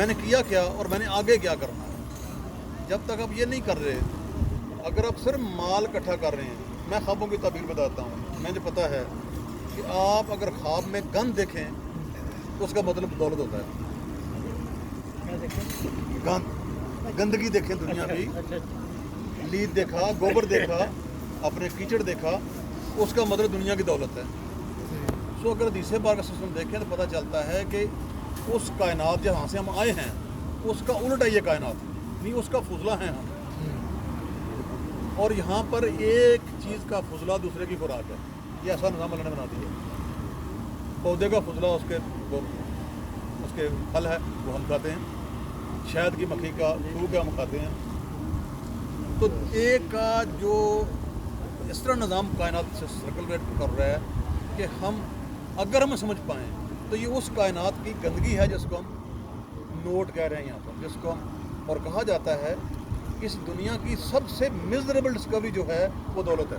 میں نے کیا کیا اور میں نے آگے کیا کرنا ہے. جب تک آپ یہ نہیں کر رہے, اگر آپ صرف مال اکٹھا کر رہے ہیں, میں خوابوں کی تعبیر بتاتا ہوں. مجھے پتہ ہے کہ آپ اگر خواب میں گند دیکھیں تو اس کا مطلب دولت ہوتا ہے. گندگی دیکھیں دنیا کی, لید دیکھا, گوبر دیکھا, اپنے کیچڑ دیکھا, اس کا مطلب دنیا کی دولت ہے. سو اگر حدیث پاک کا سسٹم دیکھیں تو پتہ چلتا ہے کہ اس کائنات جہاں سے ہم آئے ہیں اس کا الٹا یہ کائنات نہیں, اس کا فضلہ ہیں ہم. اور یہاں پر ایک چیز کا فضلہ دوسرے کی خوراک ہے. یہ ایسا نظام اللہ نے بنا دیا. پودے کا فضلہ اس کے پھل ہے, وہ ہم کھاتے ہیں. شہد کی مکھی کا پھول کا ہم کھاتے ہیں. تو ایک کا جو اس طرح نظام کائنات سے سرکلویٹ کر رہا ہے کہ ہم اگر ہم سمجھ پائیں تو یہ اس کائنات کی گندگی ہے جس کو ہم نوٹ کہہ رہے ہیں یہاں پر, جس کو ہم, اور کہا جاتا ہے اس دنیا کی سب سے میزریبل ڈسکوری جو ہے وہ دولت ہے.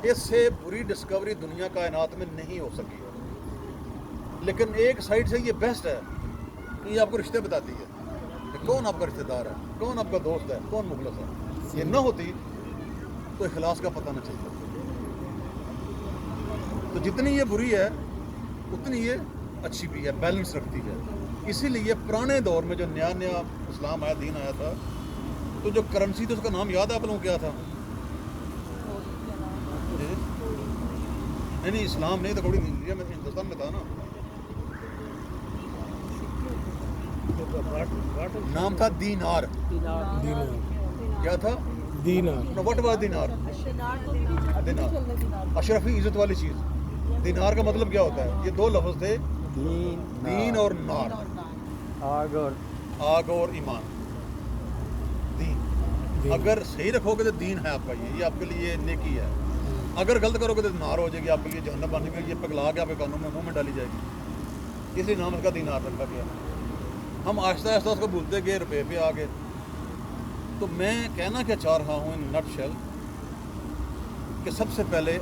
اس سے بری ڈسکوری دنیا کائنات میں نہیں ہو سکی. لیکن ایک سائڈ سے یہ بیسٹ ہے کہ یہ آپ کو رشتے بتاتی ہے کہ کون آپ کا رشتہ دار ہے, کون آپ کا دوست ہے, کون مخلص ہے. یہ نہ ہوتی تو اخلاص کا پتہ نہ چلتا. تو جتنی یہ بری ہے اتنی یہ اچھی بھی ہے, بیلنس رکھتی ہے. اسی لیے پرانے دور میں جو نیا اسلام آیا, دین آیا تھا, تو جو کرنسی تھی اس کا نام یاد ہے آپ لوگوں کو کیا تھا؟ نہیں اسلام نہیں, تو تھوڑی انڈیا میں ہندوستان میں تھا نا. نام تھا دینار. کیا تھا؟ دینار. واٹ واز دینار؟ دینار اشرفی عزت والی چیز. دینار کا مطلب کیا ہوتا ہے؟ یہ دو لفظ تھے, دین اور نار, آگ اور ایمان. دین اگر صحیح رکھو گے تو دین ہے آپ کا, یہ آپ کے لیے نیکی ہے. اگر غلط کرو گے تو نار ہو جائے گی آپ کے لیے, جہنم بن جائے گی, یہ پگلا کے آپ کے کانوں میں منہ میں ڈالی جائے گی. اس لیے نام اس کا دینار رکھا گیا. ہم آہستہ آہستہ اس کو بھولتے گئے, روپے پہ آ گئے. تو میں کہنا کیا چاہ رہا ہوں ان نٹ شیل کہ سب سے پہلے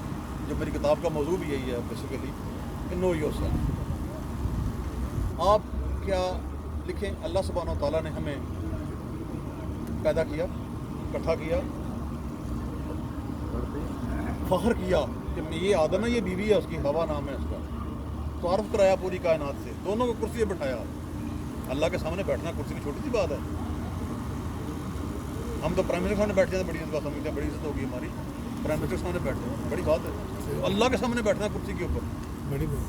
جو میری کتاب کا موضوع بھی یہی ہے بیسیکلی کہ نو یور سیلف. آپ کیا لکھیں, اللہ سبحانہ و تعالیٰ نے ہمیں پیدا کیا, اکٹھا کیا, فخر کیا کہ یہ آدم ہے, یہ بیوی ہے اس کی, ہوا نام ہے اس کا. تعارف کرایا پوری کائنات سے, دونوں کو کرسی پہ بٹھایا. اللہ کے سامنے بیٹھنا کرسی کی چھوٹی سی بات ہے. ہم تو پرائم منسٹر کے سامنے بیٹھ جاتے ہیں, بڑی بات سمجھتے ہیں, بڑی عزت ہوگی ہماری, پرائم منسٹر کے سامنے بیٹھتے ہیں, بڑی بات ہے. اللہ کے سامنے بیٹھنا کرسی کے اوپر.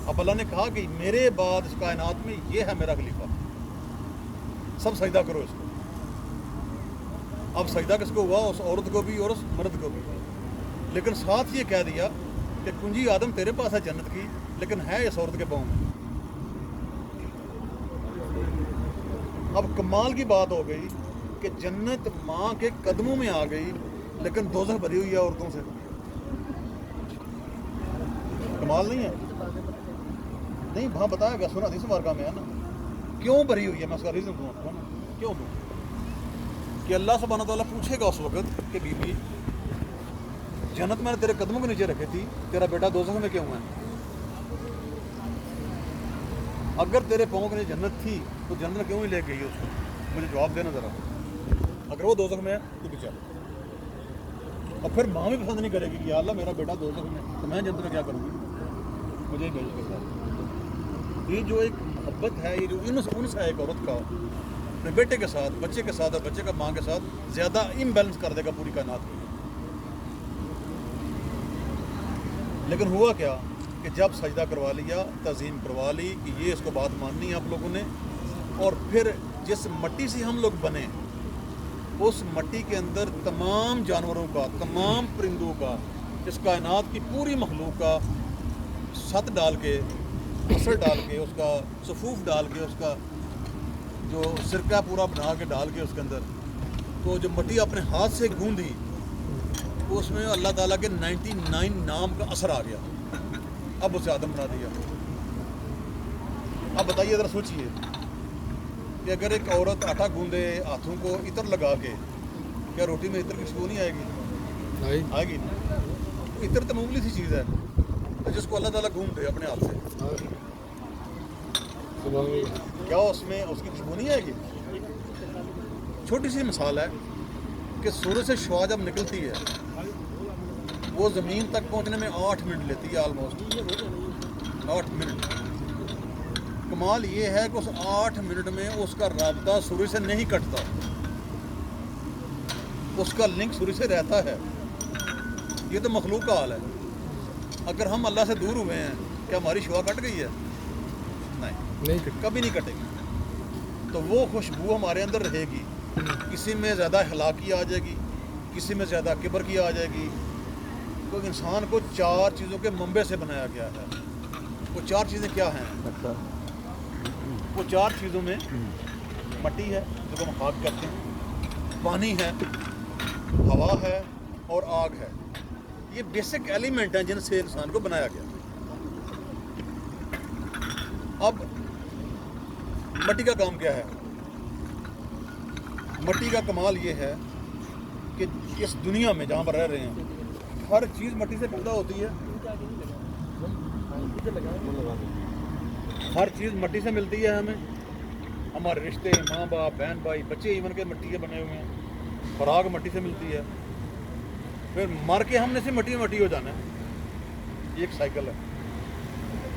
اب اللہ نے کہا کہ میرے بعد اس کائنات میں یہ ہے میرا خلیفہ, سب سجدہ کرو اس کو. اب سجدہ کس کو ہوا؟ اس عورت کو بھی اور اس مرد کو بھی. لیکن ساتھ یہ کہہ دیا کہ کنجی آدم تیرے پاس ہے جنت کی, لیکن ہے اس عورت کے پاؤں میں. اب کمال کی بات ہو گئی کہ جنت ماں کے قدموں میں آ گئی, لیکن دوزخ بھری ہوئی ہے عورتوں سے. کمال نہیں ہے؟ نہیں, وہاں بتایا گیا, سنا حدیث مبارکہ میں ہے نا کیوں بھری ہوئی ہے. میں اس کا ریزن دوں آپ کو نا, کیوں دوں کہ اللہ سبحانہ تعالیٰ پوچھے گا اس وقت کہ بی بی جنت میں نے تیرے قدموں کے نیچے رکھی تھی, تیرا بیٹا دوزخ میں کیوں ہے؟ اگر تیرے پاؤں کے نیچے جنت تھی تو جنت میں کیوں ہی لے گئی اس کو؟ مجھے جواب دینا ذرا. اگر وہ دوزخ میں ہے تو بچا, اور پھر ماں بھی پسند نہیں کرے گی کہ یا اللہ میرا بیٹا دوزخ میں, تو میں جنت میں کیا کروں گی, مجھے ہی بھیج کے ساتھ. یہ جو ایک محبت ہے, یہ جو انس ہے ایک عورت کا اپنے بیٹے کے ساتھ, بچے کے ساتھ, اور بچے کا ماں کے ساتھ, زیادہ امبیلنس کر دے گا پوری کائنات کو. لیکن ہوا کیا کہ جب سجدہ کروا لیا, تعظیم کروا لی کہ یہ اس کو بات ماننی ہے آپ لوگوں نے, اور پھر جس مٹی سے ہم لوگ بنے اس مٹی کے اندر تمام جانوروں کا, تمام پرندوں کا, اس کائنات کی پوری مخلوق کا ست ڈال کے, اثر ڈال کے, اس کا صفوف ڈال کے, اس کا جو سرکہ پورا بنا کے ڈال کے اس کے اندر, تو جو مٹی اپنے ہاتھ سے گوندھی تو اس میں اللہ تعالیٰ کے 99 نام کا اثر آ گیا. اب اسے آدم بنا دیا. اب بتائیے ذرا سوچئے کہ اگر ایک عورت آٹا گوندے ہاتھوں کو عطر لگا کے, کیا روٹی میں عطر کی خوشبو نہیں آئے گی؟ آئے گی نہیں. تو عطر تو معمولی سی چیز ہے جس کو اللہ تعالیٰ گوند دے اپنے ہاتھ سے. کیا اس میں اس کی خوشبو نہیں آئے گی؟ چھوٹی سی مثال ہے کہ سورج سے شعاع جب نکلتی ہے وہ زمین تک پہنچنے میں 8 منٹ لیتی ہے، آلموسٹ 8 منٹ۔ کمال یہ ہے کہ اس 8 منٹ میں اس کا رابطہ سورج سے نہیں کٹتا، اس کا لنک سورج سے رہتا ہے۔ یہ تو مخلوق کا حال ہے۔ اگر ہم اللہ سے دور ہوئے ہیں کیا ہماری شعاع کٹ گئی ہے؟ نہیں، کبھی نہیں کٹے گی۔ تو وہ خوشبو ہمارے اندر رہے گی۔ کسی میں زیادہ اخلاقی آ جائے گی، کسی میں زیادہ کبر کی آ جائے گی۔ تو انسان کو 4 چیزوں کے منبع سے بنایا گیا ہے۔ وہ 4 چیزیں کیا ہیں؟ وہ 4 چیزوں میں مٹی ہے جو ہم خاک کرتے ہیں، پانی ہے، ہوا ہے اور آگ ہے۔ یہ بیسک ایلیمنٹ ہیں جن سے انسان کو بنایا گیا۔ اب مٹی کا کام کیا ہے؟ مٹی کا کمال یہ ہے کہ اس دنیا میں جہاں پر رہ رہے ہیں ہر چیز مٹی سے پیدا ہوتی ہے، ہر چیز مٹی سے ملتی ہے ہمیں۔ ہمارے رشتے، ماں باپ، بہن بھائی، بچے ایون کے مٹی کے بنے ہوئے ہیں، خوراک مٹی سے ملتی ہے۔ پھر مر کے ہم نے سے مٹی میں مٹی ہو جانا ہے، یہ ایک سائیکل ہے۔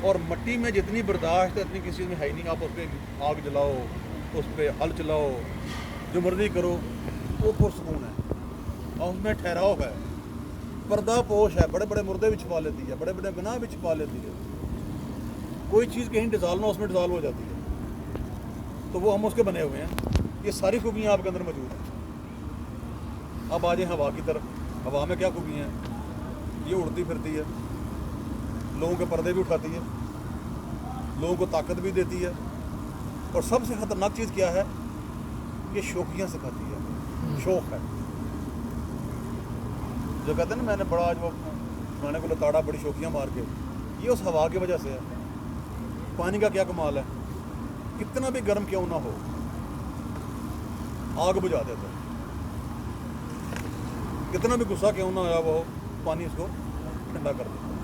اور مٹی میں جتنی برداشت ہے اتنی کسی چیز میں ہے ہی نہیں۔ آپ اس پہ آگ جلاؤ، اس پہ ہل چلاؤ، جو مرضی کرو، وہ پرسکون ہے اور اس میں ٹھہراؤ ہے، پردہ پوش ہے، بڑے بڑے مردے بھی چھپا لیتی ہے، بڑے بڑے گناہ بھی چھپا لیتی ہے۔ کوئی چیز کہیں ڈیزالو نہ اس میں ڈیزالو ہو جاتی ہے۔ تو وہ ہم اس کے بنے ہوئے ہیں۔ یہ ساری خوبیاں آپ کے اندر موجود ہیں۔ اب آ جائیں ہوا کی طرف۔ ہوا میں کیا خوبیاں ہیں؟ یہ اڑتی پھرتی ہے، لوگوں کے پردے بھی اٹھاتی ہے، لوگوں کو طاقت بھی دیتی ہے، اور سب سے خطرناک چیز کیا ہے؟ یہ شوخیاں سکھاتی ہے، شوق ہے۔ جو کہتے ہیں نا میں نے بڑا آج وہ کھانے کو لتاڑا بڑی شوخیاں مار کے، یہ اس ہوا کی وجہ سے ہے۔ پانی کا کیا کمال ہے؟ کتنا بھی گرم کیوں نہ ہو آگ بجھا دیتا ہے، کتنا بھی غصہ کیوں نہ ہوا وہ پانی اس کو ٹھنڈا کر دیتا ہے،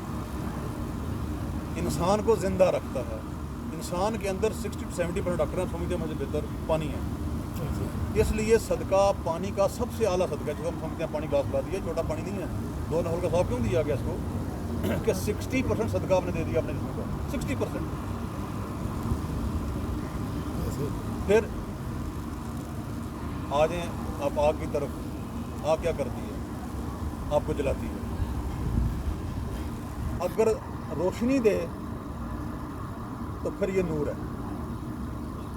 انسان کو زندہ رکھتا ہے۔ انسان کے اندر 60 سے 70% ڈاکٹر سمجھتے ہیں مجھے بہتر پانی ہے۔ اس لیے صدقہ پانی کا سب سے اعلیٰ صدقہ ہے۔ جو ہم سمجھتے ہیں پانی گلاس پلا دیا، چھوٹا پانی نہیں ہے۔ 2 نفل کا صاحب کیوں دیا گیا اس کو؟ کہ 60% صدقہ آپ نے دے دیا اپنے جسم کو، 60%۔ پھر آ جائیں آپ آگ کی طرف۔ آگ کیا کرتی ہے؟ آپ کو جلاتی ہے۔ اگر روشنی دے تو پھر یہ نور ہے،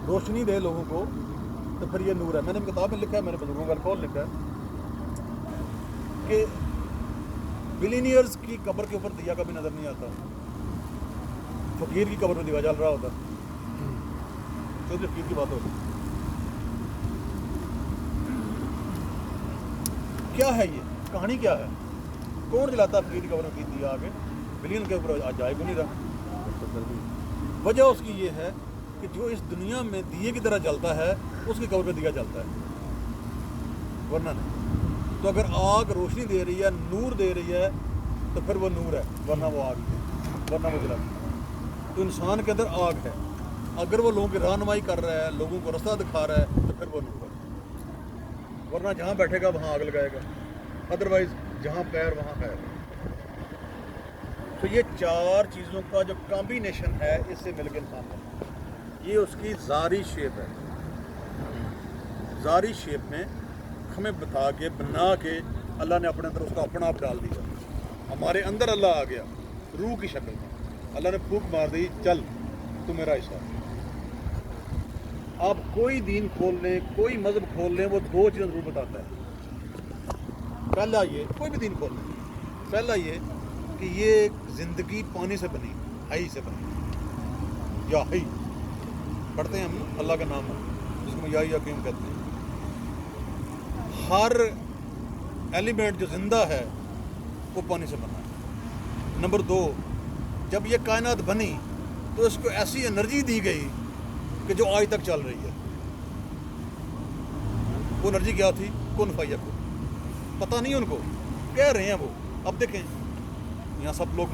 روشنی دے لوگوں کو تو پھر یہ نور ہے۔ میں نے کتاب میں لکھا ہے، میں نے بزرگوں کا القول لکھا ہے کہ بلینئرز کی قبر کے اوپر دیا کبھی نظر نہیں آتا، فقیر کی قبر میں دیا جل رہا ہوتا۔ چودھری فقیر کی بات ہوتی کیا ہے؟ یہ کہانی کیا ہے؟ کون جلاتا فقیر کی قبر میں دیا آگے؟ بلین کے اوپر آج جائے کو نہیں رہا۔ وجہ اس کی یہ ہے کہ جو اس دنیا میں دیے کی طرح جلتا ہے اس کی قبر پہ دیا جلتا ہے، ورنہ نہیں۔ تو اگر آگ روشنی دے رہی ہے، نور دے رہی ہے تو پھر وہ نور ہے، ورنہ وہ آگ ہے، ورنہ وہ جلا۔ تو انسان کے اندر آگ ہے، اگر وہ لوگوں کی رہنمائی کر رہا ہے، لوگوں کو رستہ دکھا رہا ہے تو پھر وہ نور ہے، ورنہ جہاں بیٹھے گا وہاں آگ لگائے گا، ادروائز جہاں پیر وہاں خیر۔ تو یہ 4 چیزوں کا جو کمبینیشن ہے اس سے مل کے انسان بنتا ہے۔ یہ اس کی ظاہری شیپ ہے۔ ظاہری شیپ میں ہمیں بتا کے بنا کے اللہ نے اپنے اندر اس کا اپنا آپ ڈال دیا۔ ہمارے اندر اللہ آ گیا روح کی شکل میں، اللہ نے پھونک مار دی، چل تو میرا حصہ۔ آپ کوئی دین کھول لیں، کوئی مذہب کھول لیں، وہ 2 چیزیں ضرور بتاتا ہے۔ پہلا یہ، کوئی بھی دین کھول لیں، پہلا یہ کہ یہ زندگی پانی سے بنی، ہائی سے بنی، یا ہائی پڑھتے ہیں ہم اللہ کا نام ہے جس کو یا قیم کہتے ہیں۔ ہر ایلیمنٹ جو زندہ ہے وہ پانی سے بنا ہے۔ نمبر 2، جب یہ کائنات بنی تو اس کو ایسی انرجی دی گئی کہ جو آج تک چل رہی ہے۔ وہ انرجی کیا تھی؟ کن فیکون۔ پتہ نہیں ان کو، کہہ رہے ہیں وہ۔ اب دیکھیں یہاں سب لوگ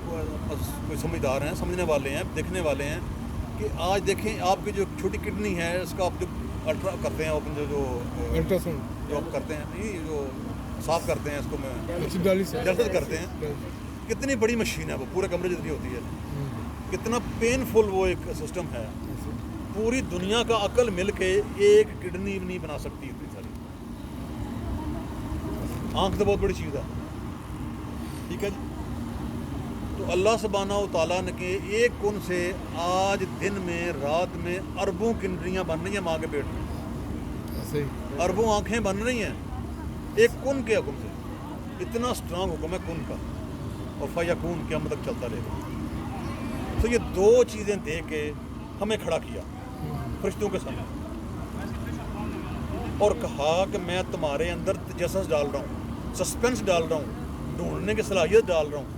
کوئی سمجھدار ہیں، سمجھنے والے ہیں، دیکھنے والے ہیں، کہ آج دیکھیں آپ کی جو چھوٹی کڈنی ہے اس کا آپ جو الٹرا کرتے ہیں اوپن جو الٹرا ساؤنڈ آپ کرتے ہیں نہیں جو صاف کرتے ہیں اس کو میں ڈالیسس جلد کرتے ہیں، کتنی بڑی مشین ہے وہ، پورے کمرے جتنی ہوتی ہے، کتنا پینفل وہ ایک سسٹم ہے. پوری دنیا کا عقل مل کے ایک کڈنی نہیں بنا سکتی اتنی ساری. آنکھ تو بہت بڑی چیز ہے، ٹھیک ہے جی. تو اللہ سبحانہ و تعالیٰ نے کہ ایک کن سے آج دن میں رات میں اربوں کنڈریاں بن رہی ہیں ماں کے پیٹ میں، اربوں آنکھیں بن رہی ہیں ایک کن کے حکم سے. اتنا اسٹرانگ حکم ہے کن کا، اور فیکون قیامت تک چلتا رہے گا. تو یہ دو چیزیں دے کے ہمیں کھڑا کیا فرشتوں کے سامنے اور کہا کہ میں تمہارے اندر تجسس ڈال رہا ہوں، سسپینس ڈال رہا ہوں، ڈھونڈنے کی صلاحیت ڈال رہا ہوں.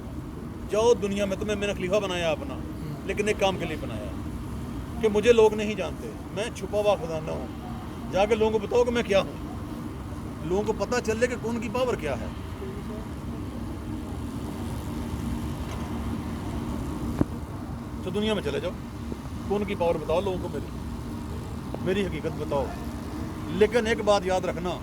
جاؤ دنیا میں، تمہیں میں نے خلیفہ بنایا اپنا، لیکن ایک کام کے لیے بنایا کہ مجھے لوگ نہیں جانتے، میں چھپا ہوا خزانہ ہوں. جا کے لوگوں کو بتاؤ کہ میں کیا ہوں، لوگوں کو پتہ چلے کہ کون کی پاور کیا ہے. تو دنیا میں چلے جاؤ، کون کی پاور بتاؤ لوگوں کو، میری حقیقت بتاؤ. لیکن ایک بات یاد رکھنا،